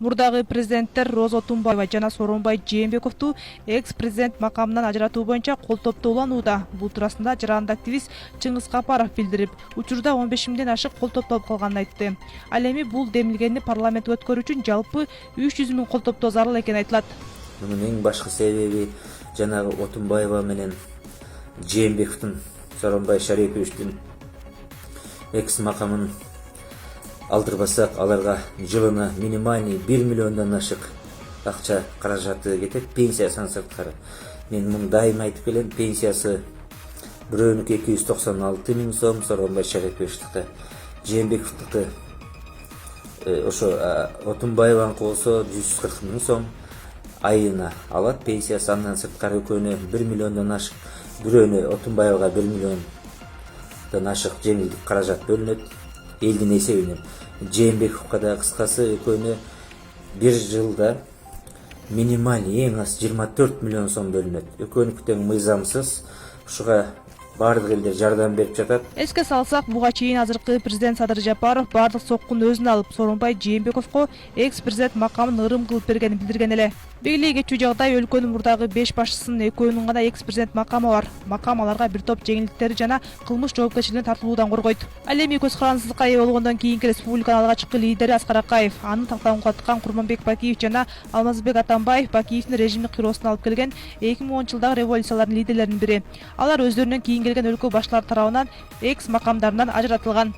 Мурдагы президенттер Роза Тумбаева жана Сооронбай Жээнбековду экс-президент макамынан ажыратуу боюнча кол топтооланууда. Бул туурасында жаранда активист Чыңгыз Капаров билдирип, учурда 15 миңден ашык кол топтолуп калганын айтты. Ал эми бул демилгени парламентке өткөрүү үчүн жалпы 300 миң кол топтоо зарыл экени айтылат. Мунун эң башкы себеби жанагы Отунбаева менен Жээнбековдун, Сооронбай Шариповичтин экс макамын алдырбасак, аларга жылына минимальный 1 миллиондон ашык акча каражаты кетет пенсиясынан сырткары. Мен муну дайыма айтып келем, пенсиясы бирөөнүкү 296 миң сом, Сооронбай Шариповичтики, Жээнбековдуки ошо Отунбаеваныкы болсо 140 миң сом айына алат пенсиясы. Андан сырткары экөөнө 1 миллиондон ашык, бирөөнө Отунбаевага 1 миллиондон ашык жеңилдик каражат бөлүнөт элдин эсебинен. Жээнбековго да кыскасы экөөнө бир жылда минимальный эң аз 24 миллион сом бөлүнөт. Экөөнүкү тең мыйзамсыз, ушуга бардык элдер жардам берип жатат. Эске салсак, буга чейин азыркы президент Садыр Жапаров бардык соккун өзүнө алып, Сооронбай Жээнбековго экс-президент макамын ырым кылып бергенин билдирген эле. Белгилей кетчү жагдай өлкөнүн мурдагы 5 башчысынын экөөнүн гана экс-президент макамы бар. Макам аларга бир топ жеңилдиктери жана кылмыш жоопкерчилигине тартылуудан коргойт. Ал эми көз карандысызыкка ээ болгондон кийинки республиканын алгачкы лидери Аскар Акаев, аны талкуулаган Курманбек Бакиев жана Алмазбек Атамбаев Бакиевдин режимдик кыйроосуна алып келген 2010-жылдагы революциялардын лидерлеринин бири. Алар өздөрүнөн кийин келген өлкө башчылары тарабынан экс макамдарынан ажыратылган.